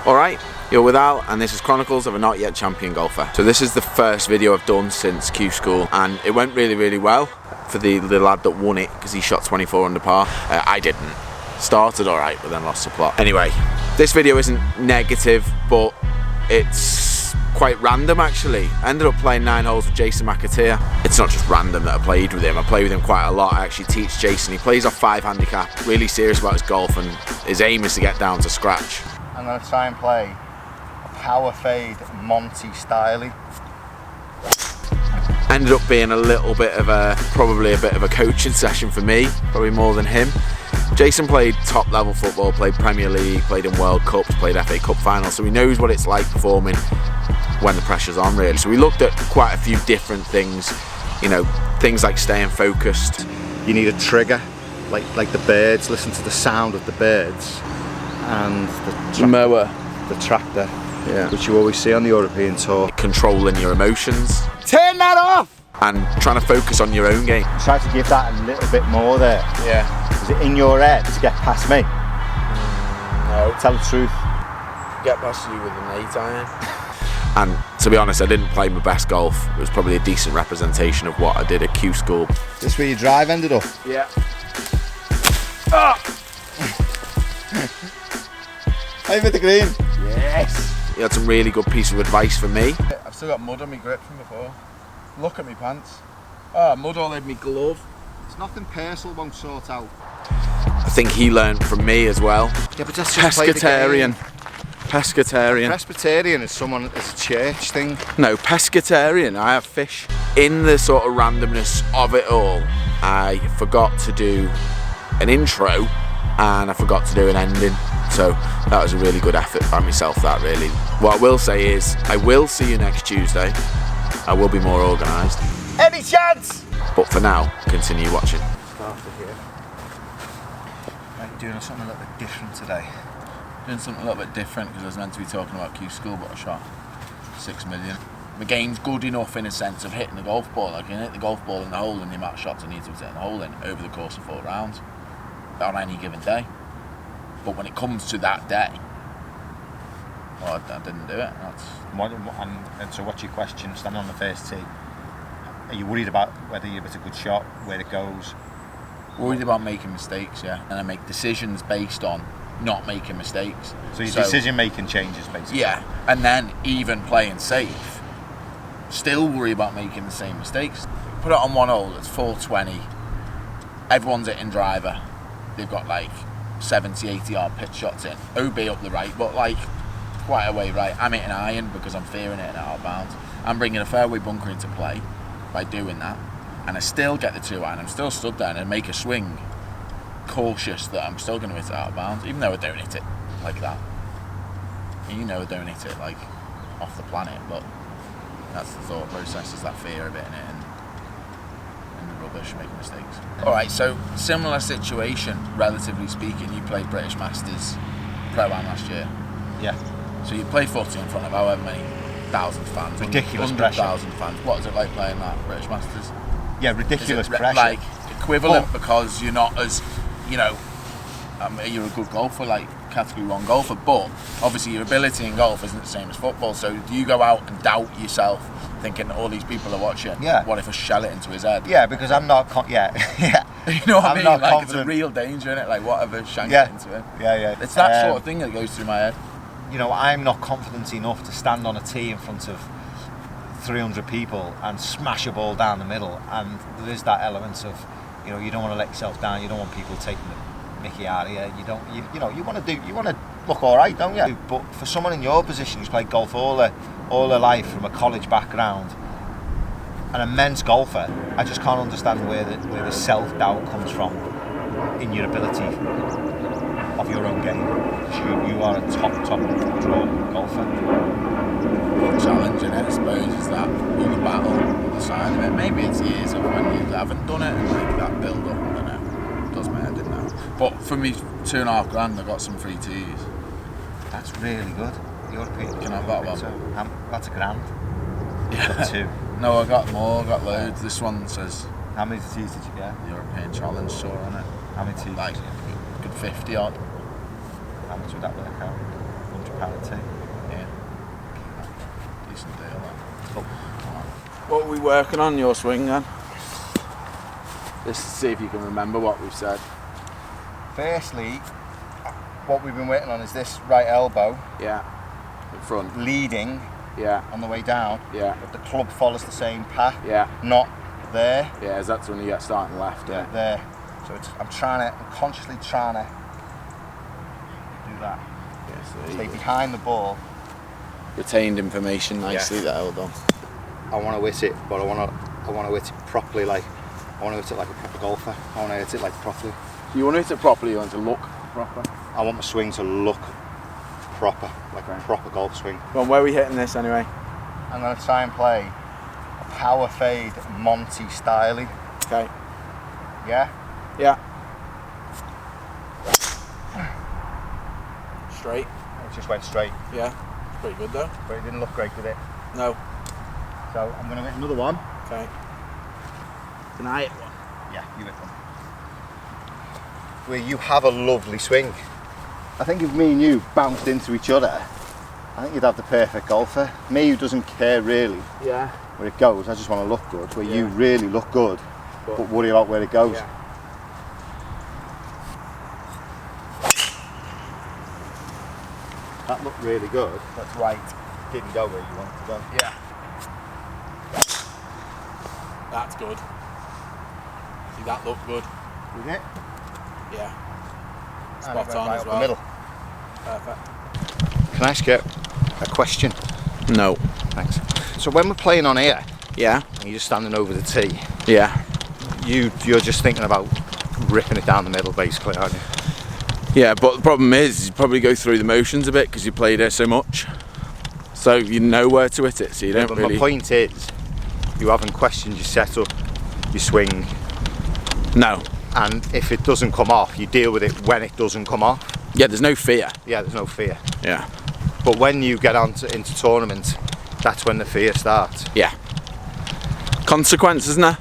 Alright, you're with Al, and this is Chronicles of a Not Yet Champion Golfer. So this is the first video I've done since Q School, and it went really well for the lad that won it, because he shot 24 under par. I didn't. Started alright, but then lost the plot. Anyway, this video isn't negative, but it's quite random actually. I ended up playing 9 holes with Jason MCATEER. It's not just random that I played with him, I play with him quite a lot. I actually teach Jason. He plays off 5 handicap, really serious about his golf, and his aim is to get down to scratch. I'm going to try and play a power fade Monty styley. Ended up being a little bit of probably a bit of a coaching session for me, probably more than him. Jason played top level football, played Premier League, played in World Cups, played FA Cup finals, so he knows what it's like performing when the pressure's on really. So we looked at quite a few different things, you know, things like staying focused. You need a trigger, like the birds, listen to the sound of the birds. And the mower, the tractor, yeah, which you always see on the European tour. Controlling your emotions. Turn that off! And trying to focus on your own game. Try to give that a little bit more there. Yeah. Is it in your head to get past me? No. Tell the truth. Get past you with an 8 iron. And to be honest, I didn't play my best golf. It was probably a decent representation of what I did at Q School. This where your drive ended up? Yeah. Ah! Over the green. Yes. You had some really good piece of advice for me. I've still got mud on my grip from before. Look at me pants. Oh, mud all over my glove. It's nothing personal won't sort out. I think he learned from me as well. Yeah, but that's just pescatarian. Pescatarian. Presbyterian is someone, it's a church thing. No, pescatarian. I have fish. In the sort of randomness of it all, I forgot to do an intro and I forgot to do an ending. So that was a really good effort by myself, that really. What I will say is, I will see you next Tuesday. I will be more organised. Any chance? But for now, continue watching. Started here. Right, doing something a little bit different today. Doing something a little bit different because I was meant to be talking about Q School, but I shot 6 million. My game's good enough in a sense of hitting the golf ball. I can hit the golf ball in the hole in the amount of shots I need to hit the hole in over the course of 4 rounds on any given day. But when it comes to that day, well, I didn't do it. And so what's your question, standing on the first tee? Are you worried about whether it's a good shot, where it goes? Worried about making mistakes, yeah. And I make decisions based on not making mistakes. So your decision making changes basically? Yeah, and then even playing safe, still worry about making the same mistakes. Put it on one hole, it's 420, everyone's hitting driver, they've got like 70, 80 yard pitch shots in, OB up the right, but like quite a way right. I'm hitting iron because I'm fearing it out of bounds. I'm bringing a fairway bunker into play by doing that, and I still get the 2 iron. I'm still stood there and make a swing, cautious that I'm still going to hit it out of bounds, even though I don't hit it like that. You know I don't hit it like off the planet, but that's the thought process, is that fear of hitting it and the rubbish, making mistakes. Alright, so similar situation, relatively speaking. You played British Masters Pro-Am last year. Yeah. So you play footy in front of however many thousands of fans. Ridiculous pressure. 100,000 fans. What is it like playing that, British Masters? Yeah, ridiculous pressure. Like equivalent, because you're not as, you know, you're a good golfer, like category 1 golfer, but obviously your ability in golf isn't the same as football. So do you go out and doubt yourself, thinking all these people are watching? Yeah. What if I shell it into his head? Yeah, because I'm not. Yeah. You know what I mean? Not like confident. it's a real danger in it. Like what if I shank it into him? Yeah. It's that sort of thing that goes through my head. You know, I'm not confident enough to stand on a tee in front of 300 people and smash a ball down the middle, and there is that element of, you know, you don't want to let yourself down, you don't want people taking the mickey out of you, you want to look all right, don't you? But for someone in your position who's played golf all their life from a college background, an immense golfer, I just can't understand where the self-doubt comes from in your ability of your own game. You are a top draw golfer. The challenge in it, I suppose, is that other battle on the side of it. Maybe it's years of when you haven't done it and like that build up. I don't know. It does my head in now. But for me, $2.5 grand, I got some free tees. That's really good. European. Can I have that one? That's $1 grand. Yeah. Got 2. No, I got more. I got loads. This one says. How many tees did you get? European Challenge saw on it. How many tees? Like good 50 odd. How much would that work out? kind of thing. Yeah. Decent deal, that. What are we working on your swing then? Let's see if you can remember what we've said. Firstly, what we've been working on is this right elbow Yeah. In front. leading Yeah. on the way down, Yeah. but the club follows the same path, Yeah. not there, Yeah, that's when you get starting left, yeah. there. So I'm consciously trying to do that. Yeah, so Stay you behind the ball. retained information nicely, Yeah. that held on. I want to hit it, but I want to hit it properly. Like I want to hit it like a proper golfer. I want to hit it like properly. You want to hit it properly, you want it to look proper. I want my swing to look proper, like Okay. a proper golf swing. Well, where are we hitting this anyway? I'm going to try and play a power fade Monty styley. Okay. Yeah. Yeah. Straight. It just went straight, Yeah. Pretty good though. but it didn't look great, did it? No. So I'm going to hit another one. Okay. Can I hit one? Yeah, you hit one. Where you have a lovely swing. I think if me and you bounced into each other, I think you'd have the perfect golfer. Me, who doesn't care really Yeah. where it goes, I just want to look good. Where you Yeah. really look good, but worry about where it goes. Yeah. That looked really good. That's right. Didn't go where you wanted to go. Yeah. That's good. See, that looked good. Did it? Yeah. And it Spot went on right as up well. the middle. Perfect. Can I ask you a question? No. Thanks. So when we're playing on here, Yeah. and you're just standing over the tee, Yeah. you're just thinking about ripping it down the middle, basically, aren't you? Yeah, but the problem is you probably go through the motions a bit because you played it so much. So you know where to hit it, so you don't But really... my point is, you haven't questioned your setup, your swing, No. and if it doesn't come off, you deal with it when it doesn't come off. Yeah, there's no fear. Yeah, there's no fear. Yeah. But when you get into tournaments, that's when the fear starts. Yeah. Consequence, isn't there?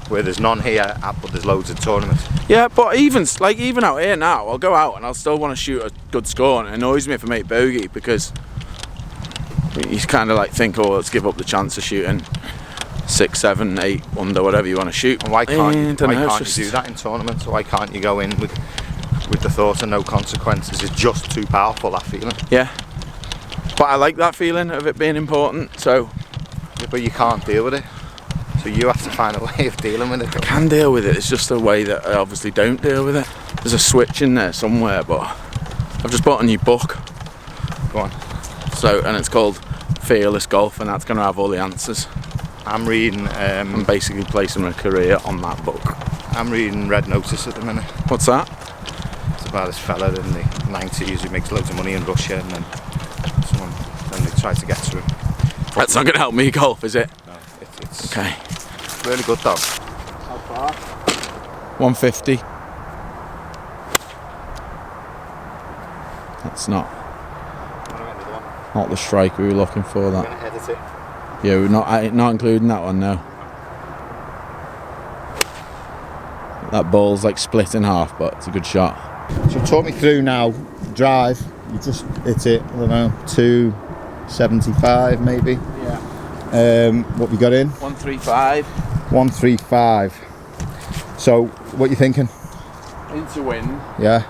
Where there's none here, but there's loads of tournaments. Yeah, but even out here now, I'll go out and I'll still want to shoot a good score, and it annoys me if I make bogey because you kind of like think, oh, let's give up the chance of shooting 6, 7, 8 under, whatever you want to shoot. And why can't you do just... that in tournaments? Why can't you go in with the thought of no consequences? It's just too powerful, that feeling. Yeah. But I like that feeling of it being important, so... Yeah, but you can't deal with it. So you have to find a way of dealing with it. I can deal with it, it's just a way that I obviously don't deal with it. There's a switch in there somewhere, but I've just bought a new book. Go on. So, and it's called Fearless Golf, and that's going to have all the answers. I'm reading. I'm basically placing my career on that book. I'm reading Red Notice at the minute. What's that? It's about this fella in the 90s who makes loads of money in Russia, and then they try to get to him. That's not going to help me golf, is it? No, it's Okay. really good though. How far? 150. That's not the strike we were looking for. I'm That. going to edit it. Yeah, we're not including that one, no. That ball's like split in half, but it's a good shot. So talk me through now. Drive. You just hit it. I don't know, 275 maybe. Yeah. What we got in? 135. 135. So what you thinking? Into wind. Yeah.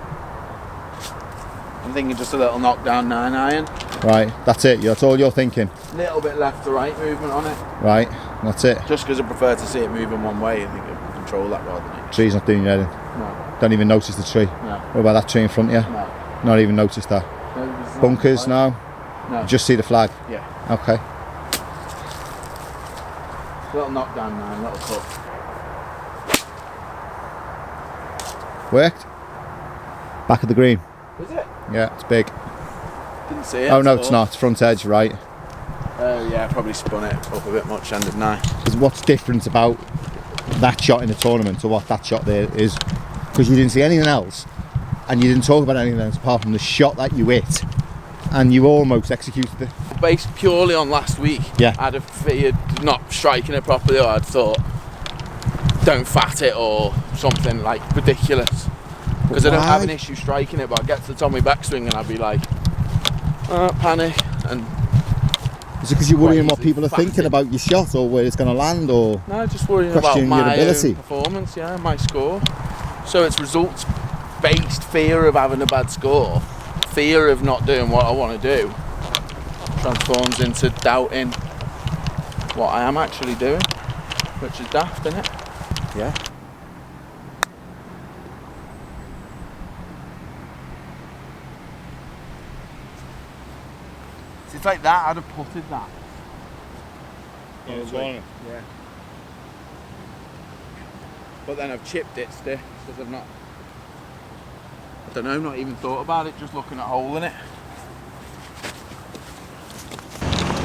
I'm thinking just a little knockdown 9 iron. Right. That's it. That's all you're thinking. Little bit left to right movement on it. Right. That's it. Just because I prefer to see it moving one way, I think I can control that rather than it. Tree's not doing you anything. No. Don't even notice the tree. No. What about that tree in front of you? No. Not even noticed that. Bunkers now? No. You just see the flag? Yeah. Okay. Little knockdown 9, little cut. Worked? Back of the green. Was it? Yeah, it's big. Didn't see it. Oh no, at it's all. not. It's front edge, right. Oh yeah, probably spun it up a bit much end of 9. What's different about that shot in the tournament to what that shot there is? Because you didn't see anything else, and you didn't talk about anything else apart from the shot that you hit, and you almost executed it. Based purely on last week, Yeah. I'd have feared not striking it properly, or I'd thought don't fat it or something like ridiculous. Because I don't have an issue striking it, but I'd get to the top of my backswing and I'd be like, Panic and. Is it because you're worrying what Crazy people are thinking frantic. about your shot or where it's going to land, or No, just worrying about questioning your my ability? own performance, yeah, my score. So it's results-based fear of having a bad score, fear of not doing what I want to do, transforms into doubting what I am actually doing, which is daft, isn't it? Yeah. It's like that. I'd have putted that. Yeah. But then I've chipped it stiff because I've not. I don't know. Not even thought about it. Just looking at hole in it.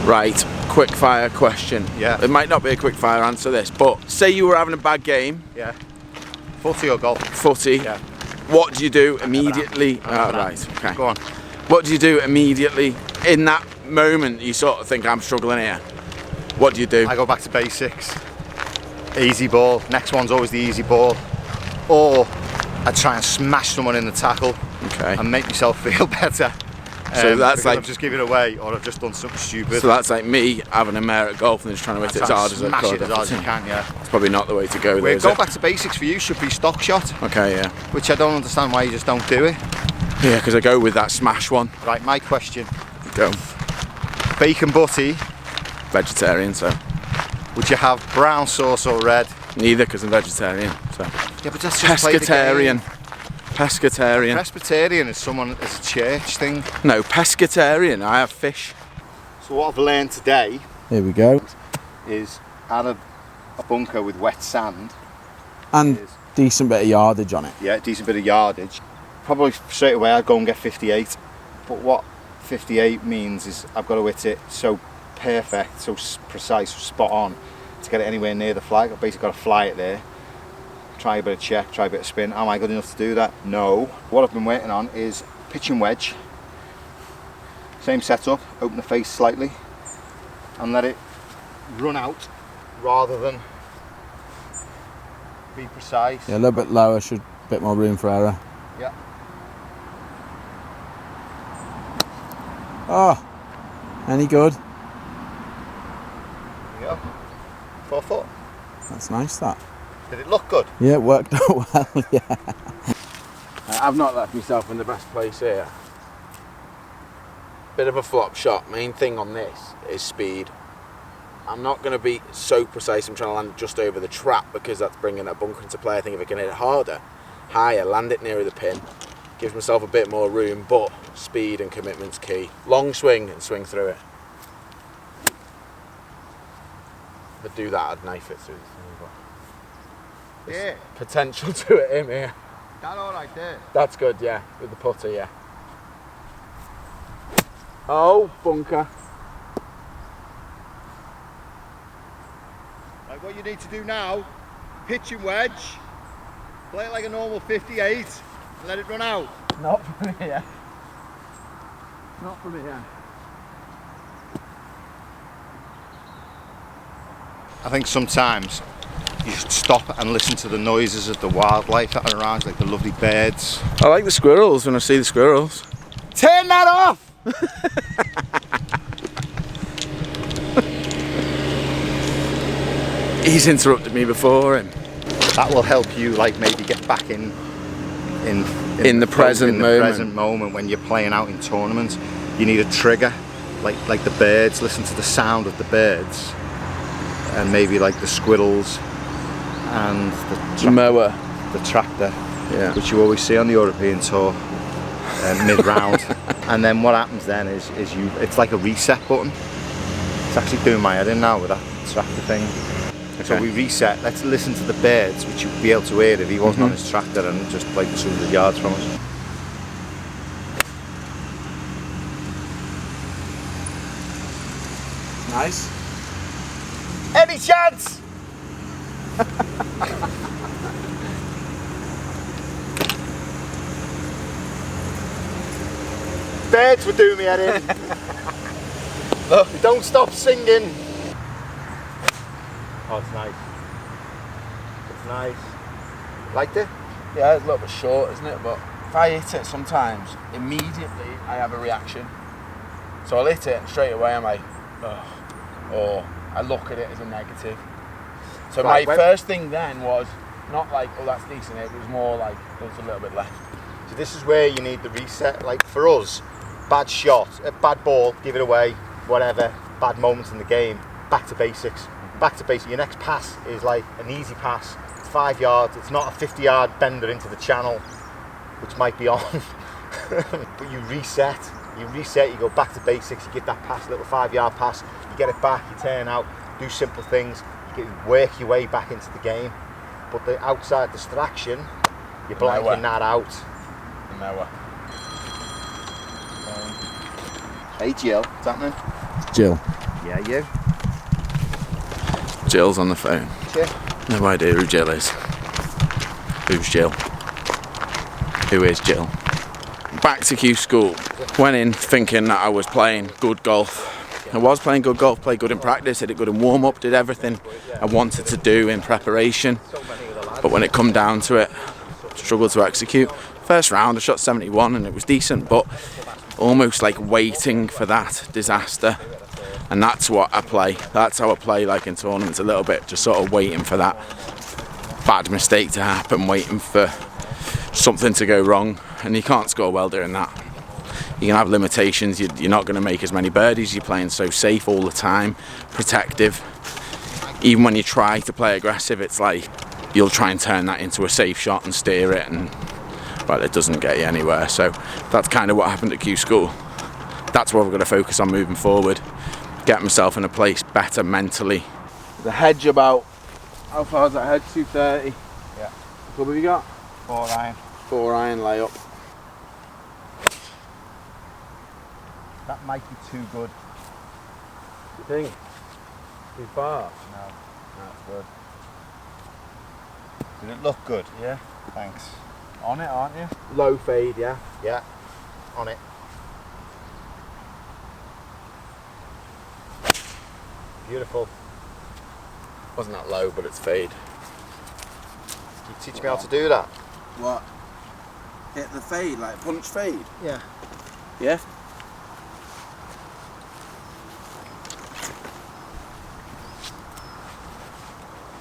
Right, quick fire question. Yeah. It might not be a quick fire answer this, but say you were having a bad game, Yeah. Footy or golf? footy. Yeah. What do you do immediately? Right, okay. Go on. What do you do immediately in that moment? You sort of think I'm struggling here. What do you do? I go back to basics. Easy ball. Next one's always the easy ball. Or I try and smash someone in the tackle Okay. and make myself feel better. So that's because like- I've just given it away, or I've just done something stupid. So that's like me having a mare at golf and just trying to hit it as Try and hard as I smash could. it as hard as you can, yeah. It's probably not the way to go. Though, Where is go it? back to basics for you should be stock shot, Okay, yeah. which I don't understand why you just don't do it. Yeah, because I go with that smash one. Right, my question: Go. bacon butty, Vegetarian, so would you have brown sauce or red? neither because I'm vegetarian. So Yeah, but that's just play the pescatarian. game. Pescatarian. Presbyterian is someone, it's a church thing. No, pescatarian. I have fish. So what I've learned today Here we go. is add a bunker with wet sand. And Is- decent bit of yardage on it. Yeah, decent bit of yardage. Probably straight away I'd go and get 58. But what 58 means is I've got to hit it so perfect, so precise, so spot on to get it anywhere near the flag. I've basically got to fly it there. Try a bit of check, try a bit of spin. Am I good enough to do that? No. What I've been waiting on is pitch and wedge. Same setup, open the face slightly and let it run out rather than be precise. Yeah, a little bit lower, should a bit more room for error. Yeah. Oh, any good? There you go. 4 foot. That's nice, that. Did it look good? Yeah, it worked out well, yeah. I've not left myself in the best place here. Bit of a flop shot. Main thing on this is speed. I'm not going to be so precise. I'm trying to land just over the trap because that's bringing a bunker into play. I think if I can hit it harder, higher, land it nearer the pin, gives myself a bit more room, but speed and commitment's key. Long swing and swing through it. If I do that, I'd knife it through the thing. But Yeah. potential to it in here. That all right there. That's good, yeah, with the putter, yeah. Oh, bunker. Right, what you need to do now, pitch and wedge, play it like a normal 58 and let it run out. Not from here. Not from here. I think sometimes you should stop and listen to the noises of the wildlife that are around, like the lovely birds. I like the squirrels when I see the squirrels. Turn that off! He's interrupted me before and That will help you, like, maybe get back in the present moment. present moment when you're playing out in tournaments. You need a trigger, like the birds. Listen to the sound of the birds, and maybe like the squirrels and the mower. the tractor, Yeah. which you always see on the European tour mid-round. And then what happens then is it's like a reset button. It's actually doing my head in now with that tractor thing. So Okay. we reset. Let's listen to the birds, which you'd be able to hear if he wasn't on his tractor and just like 200 yards from us. Nice. Any chance? Birds were doing me head in. Look, don't stop singing. Oh, it's nice. It's nice. Liked it? Yeah, it's a little bit short, isn't it? But if I hit it sometimes, immediately I have a reaction. So I'll hit it and straight away I'm like, ugh. Or I look at it as a negative. So Right, my first thing then was not like, oh, that's decent. It was more like, there's a little bit left. So this is where you need the reset. Like for us, bad shot, a bad ball, give it away, whatever, bad moments in the game, back to basics. Back to basics. Your next pass is like an easy pass. It's 5 yards. It's not a 50-yard bender into the channel, which might be on. But you reset, you go back to basics, you give that pass, a little 5-yard pass, you get it back, you turn out, do simple things, you work your way back into the game. But the outside distraction, you're blanking that out. Nowhere. Hey Jill, what's happening? Jill. Yeah, you? Jill's on the phone. Cheer. No idea who Jill is. Who's Jill? Who is Jill? Back to Q school. Went in thinking that I was playing good golf. I was playing good golf, played good in practice, did it good in warm-up, did everything I wanted to do in preparation. But when it come down to it, struggled to execute. First round I shot 71 and it was decent, but almost like waiting for that disaster. And that's what I play. That's how I play like in tournaments a little bit, just sort of waiting for that bad mistake to happen, waiting for something to go wrong. And you can't score well doing that. You can have limitations, you're not going to make as many birdies, you're playing so safe all the time, protective. Even when you try to play aggressive, it's like you'll try and turn that into a safe shot and steer it, and well, it doesn't get you anywhere. So that's kind of what happened at Q School. That's what we're going to focus on moving forward. Get myself in a place better mentally. The hedge about, how far is that hedge? 230? Yeah. What have you got? 4 iron. 4 iron layup. That might be too good. You think? Too far? No. That's good. Did it look good? Yeah. Thanks. On it, aren't you? Low fade, yeah. Yeah, on it. Beautiful. Wasn't that low, but it's fade. Can you teach me how to do that? What? Hit the fade, like punch fade? Yeah. Yeah.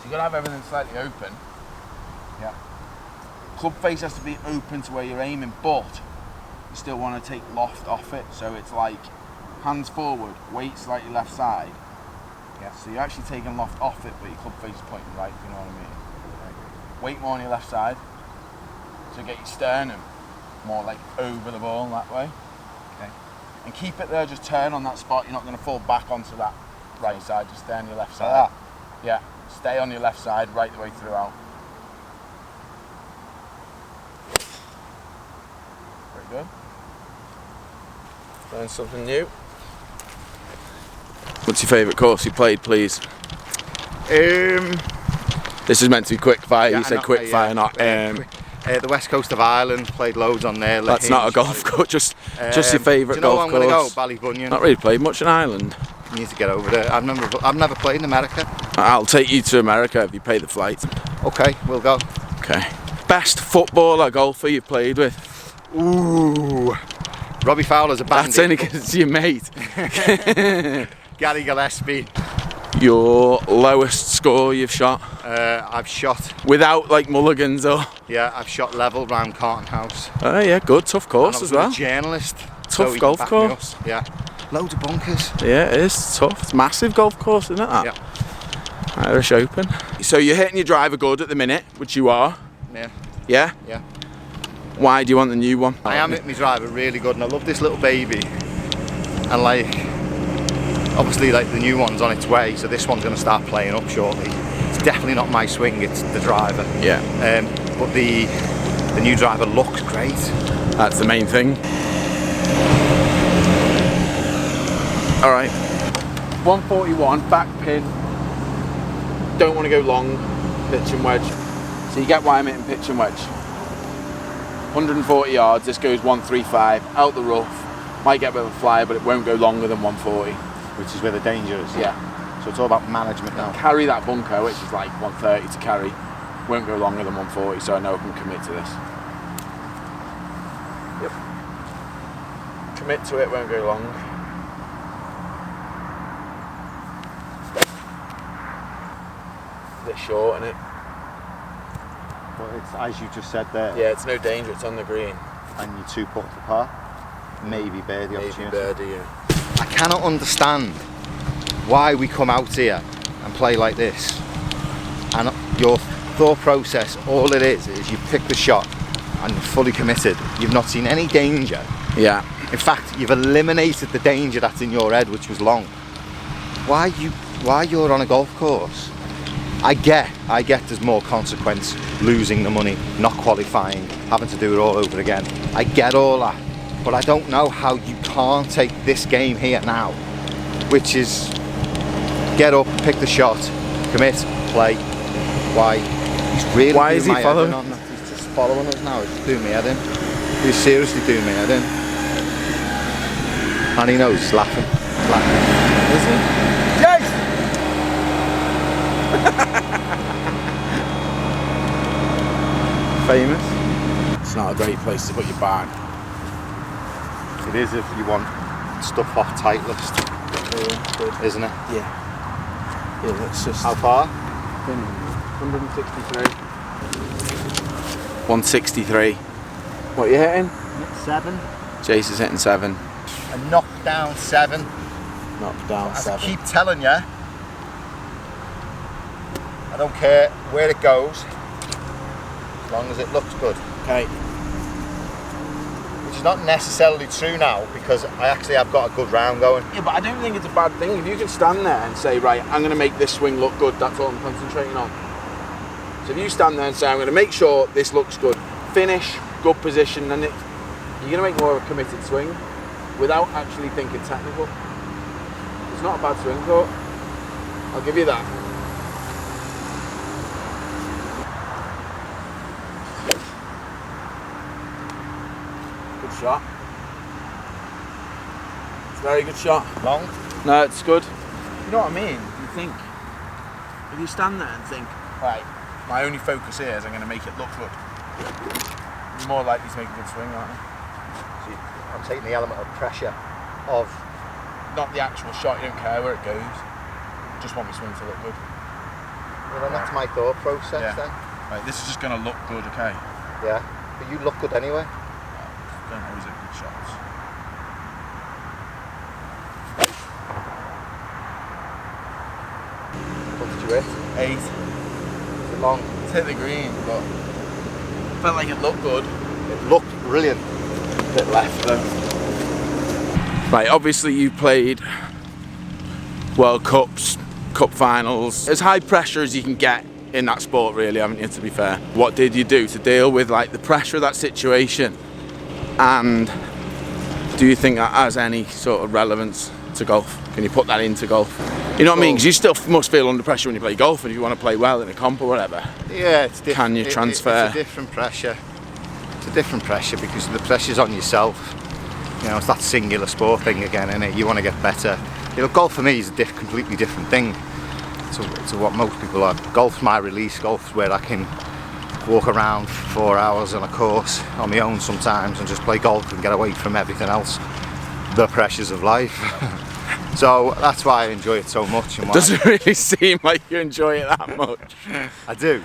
So you gotta have everything slightly open. Yeah. Club face has to be open to where you're aiming, but you still want to take loft off it, so it's like hands forward, weight slightly left side. Yeah. So you're actually taking loft off it, but your club face is pointing right, if you know what I mean. Okay. Weight more on your left side, so get your sternum more like over the ball that way. Okay. And keep it there, just turn on that spot, you're not going to fall back onto that right side, just stay on your left side. Like Yeah, stay on your left side right the way throughout. Very good. Learn something new. What's your favourite course you played, please? This is meant to be quick fire. You said quick fire, not. The west coast of Ireland, played loads on there. That's not a golf course. Just your favourite golf course. Do you know where I'm going to go? Ballybunion. Not really played much in Ireland. You need to get over there. I've never played in America. I'll take you to America if you pay the flight. Okay, we'll go. Okay. Best footballer, golfer you've played with? Ooh, Robbie Fowler's a bandit. That's only because it's your mate. Gary Gillespie. Your lowest score you've shot? I've shot. Without like mulligans or? Yeah, I've shot level round Carton House. Oh yeah, good, tough course as well. I was a journalist. Tough golf course. Yeah. Loads of bunkers. Yeah, it is tough. It's a massive golf course, isn't it? That? Yeah. Irish Open. So you're hitting your driver good at the minute, which you are. Yeah. Yeah? Yeah. Why do you want the new one? I am hitting my driver really good, and I love this little baby. And like, obviously, like the new one's on its way, so this one's going to start playing up shortly. It's definitely not my swing; it's the driver. Yeah. But the new driver looks great. That's the main thing. All right. 141 back pin. Don't want to go long, pitch and wedge. So you get why I'm hitting pitch and wedge. 140 yards. This goes 135 out the rough. Might get a bit of a flyer, but it won't go longer than 140. Which is where the danger is. Yeah. So it's all about management now. Carry that bunker, which is like 130 to carry. Won't go longer than 140, so I know I can commit to this. Yep. Commit to it, won't go long. a bit short, isn't it? But it's, as you just said there, Yeah, it's no danger, it's on the green. and you 2 putt for par, maybe birdie Maybe opportunity. birdie, yeah. I cannot understand why we come out here and play like this. And your thought process, all it is you pick the shot and you're fully committed. You've not seen any danger. Yeah. In fact, you've eliminated the danger that's in your head, which was long. Why you're on a golf course? I get there's more consequence, losing the money, not qualifying, having to do it all over again. I get all that, but I don't know how you can't take this game here now, which is get up, pick the shot, commit, play. Why? He's really Why is he doing my head following? in on that. He's just following us now. He's doing me head in. He's seriously doing me head in. And he knows he's laughing. Is he? Yes! Famous? It's not a great place to put your bag. It is if you want stuff off Titleist, Yeah, good. isn't it? Yeah. Yeah, that's just... How far? 163. 163. What are you hitting? 7. Jace is hitting 7. A knockdown 7. Knocked down As 7. I keep telling you, I don't care where it goes, as long as it looks good. Okay. Which is not necessarily true now, because I actually have got a good round going. Yeah, but I don't think it's a bad thing. If you can stand there and say, right, I'm going to make this swing look good, that's all I'm concentrating on. So if you stand there and say, I'm going to make sure this looks good, finish, good position, then you're going to make more of a committed swing without actually thinking technical. It's not a bad swing thought. I'll give you that. Good shot. It's a very good shot. Long? No, it's good. You know what I mean? You think, if you stand there and think, right, my only focus here is I'm going to make it look good, you're more likely to make a good swing, aren't you? See, I'm taking the element of pressure of... Not the actual shot, you don't care where it goes. Just want my swing to look good. Well, then that's my thought process Yeah. then. Right, this is just going to look good, okay? Yeah. But you look good anyway. Don't always hit good shots. What did you hit? 8. Is it long? It's hit the green, but felt like it looked good. It looked brilliant. A bit left though. Right, obviously you played World Cups, Cup finals, as high pressure as you can get in that sport really, haven't you, to be fair? What did you do to deal with like the pressure of that situation, and do you think that has any sort of relevance to golf? Can you put that into golf? You know what I mean? Because you still must feel under pressure when you play golf, and if you want to play well in a comp or whatever. Yeah, it's different. Can you transfer? It's a different pressure. It's a different pressure because the pressure's on yourself. You know, it's that singular sport thing again, isn't it? You want to get better. You know, golf for me is a completely different thing to what most people are. Golf's my release. Golf's where I can walk around for 4 hours on a course on my own sometimes and just play golf and get away from everything else, the pressures of life. So that's why I enjoy it so much. And why Doesn't really seem like you enjoy it that much. I do.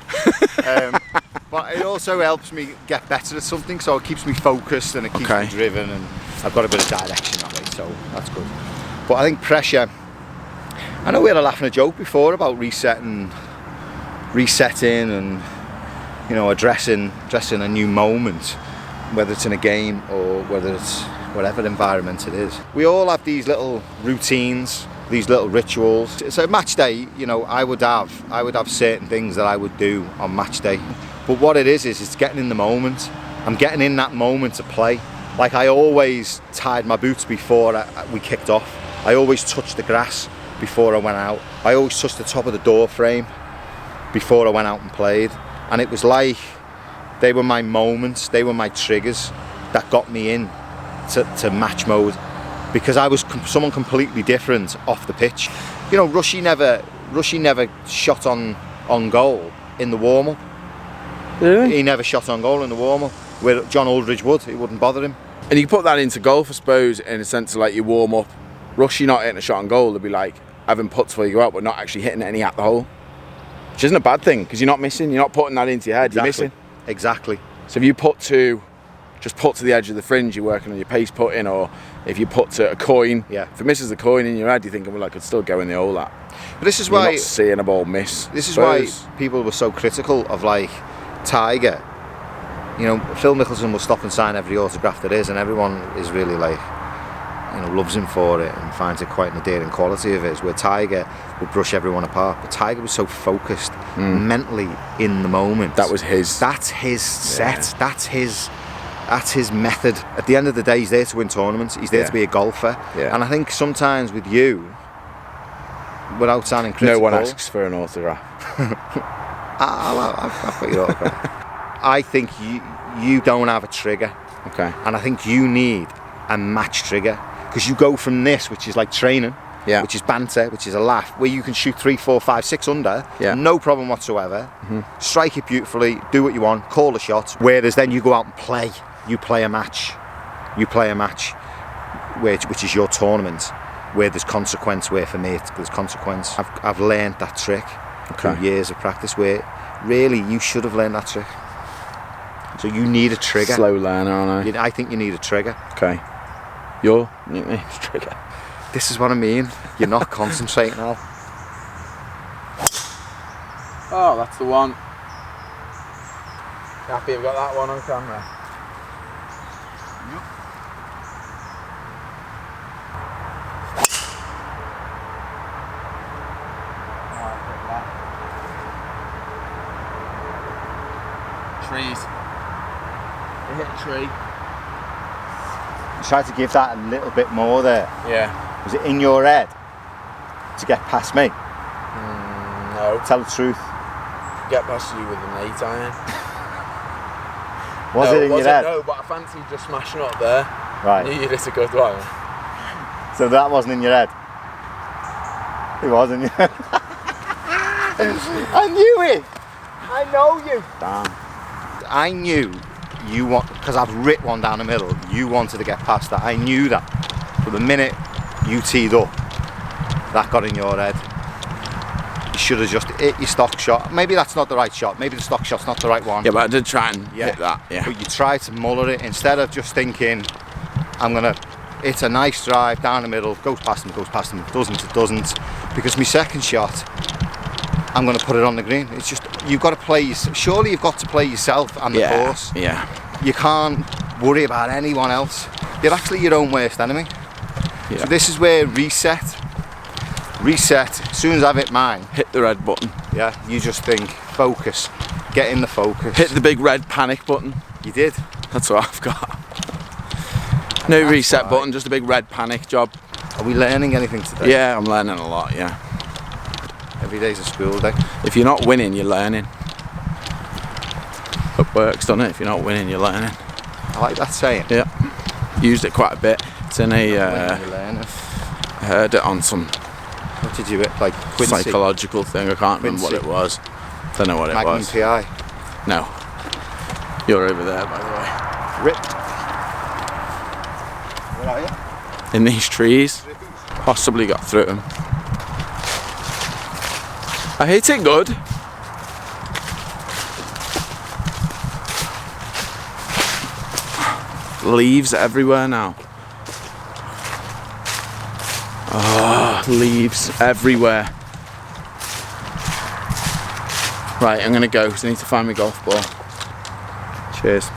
But it also helps me get better at something, so it keeps me focused and it keeps me driven, and I've got a bit of direction on it, so that's good. But I think pressure, I know we had a laugh and a joke before about resetting and, you know, addressing a new moment, whether it's in a game or whether it's whatever environment it is. We all have these little routines, these little rituals. So match day, you know, I would have certain things that I would do on match day. But what it is it's getting in the moment. I'm getting in that moment to play. Like I always tied my boots before we kicked off. I always touched the grass before I went out. I always touched the top of the door frame before I went out and played. And it was like they were my moments, they were my triggers that got me in to match mode, because I was someone completely different off the pitch. You know, Rushy never shot on goal in the warm-up. Really? He never shot on goal in the warm-up, where John Aldridge would. It wouldn't bother him. And you can put that into golf, I suppose, in a sense of like you warm up. Rushy not hitting a shot on goal, they'd be like having putts where you go out but not actually hitting any at the hole. which isn't a bad thing because you're not missing. You're not putting that into your head. Exactly. You're missing. Exactly. So if you just put to the edge of the fringe, you're working on your pace putting, or if you put to a coin, if it misses the coin in your head, you're thinking, well, I could still go in the hole that. But this is You're why not seeing a ball miss. This is why people were so critical of like Tiger. You know, Phil Mickelson will stop and sign every autograph there is, and everyone is really like, you know, loves him for it and finds it quite an endearing quality of his. Where Tiger would brush everyone apart, but Tiger was so focused mentally in the moment. That was his. That's his set. That's his method. At the end of the day, he's there to win tournaments. He's there to be a golfer. Yeah. And I think sometimes with you, without sounding critical, no one asks for an autograph. I've got your autograph. I think you don't have a trigger. Okay. And I think you need a match trigger, because you go from this, which is like training, which is banter, which is a laugh, where you can shoot 3, 4, 5, 6 under, no problem whatsoever, strike it beautifully, do what you want, call the shots. Whereas then you go out and play. You play a match. Which is your tournament, where there's consequence. Where for me there's consequence. I've learned that trick through years of practice. Where really you should have learned that trick. So you need a trigger. Slow learner, aren't I? I think you need a trigger. Okay. Your nickname's Trigger. This is what I mean. You're not concentrating now. Oh, that's the one. Happy you've got that one on camera. Trees. It hit a tree. Try to give that a little bit more there. Yeah. Was it in your head to get past me? No. Tell the truth. Get past you with an 8 iron. Was it in your head? No, but I fancied just smashing up there. Right. I knew you'd hit a good one. So that wasn't in your head? It was in your head. I knew it! I know you! Damn. I knew you want, because I've ripped one down the middle, you wanted to get past that. I knew that. But the minute you teed up, that got in your head. You should have just hit your stock shot. Maybe that's not the right shot. Maybe the stock shot's not the right one. Yeah, but I did try and hit that. Yeah. But you try to muller it instead of just thinking, I'm gonna hit a nice drive down the middle, goes past him, it doesn't. Because my second shot, I'm gonna put it on the green. It's just, you've got to play, surely you've got to play yourself and the course. Yeah. You can't worry about anyone else. You're actually your own worst enemy. Yeah. So this is where reset, as soon as I've hit mine. Hit the red button. Yeah, you just think, focus, get in the focus. Hit the big red panic button. You did. That's what I've got. No reset button, just a big red panic job. Are we learning anything today? Yeah, I'm learning a lot, yeah. Every day's a school day. If you're not winning, you're learning. It works, doesn't it? If you're not winning, you're learning. I like that saying. Yeah. Used it quite a bit. It's in a... You're learning. I heard it on some What did you hit? Like Quincy? psychological thing. I can't remember what Quincy. it was. Don't know what it Magnum was. PI. No. You're over there, by the way. Rip. Where are you? In these trees. Possibly got through them. I hit it good. Leaves everywhere now. Oh, leaves everywhere. Right, I'm gonna go because I need to find my golf ball. Cheers.